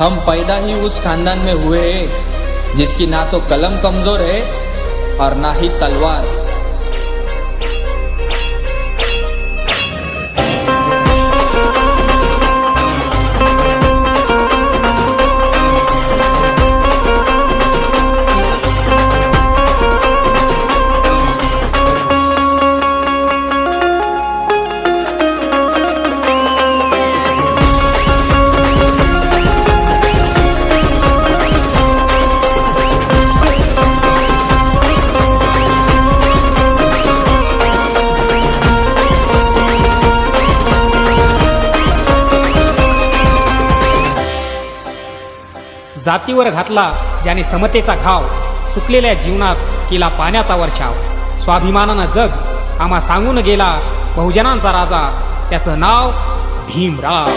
हम पैदा ही उस खानदान में हुए हैं जिसकी ना तो कलम कमजोर है और ना ही तलवार। जातीवर घातला ज्याने समतेचा घाव, सुकलेल्या जीवनात केला पाण्याचा वर्षाव। स्वाभिमानानं जग आम्हा सांगून गेला बहुजनांचा राजा, त्याचं नाव भीमराव।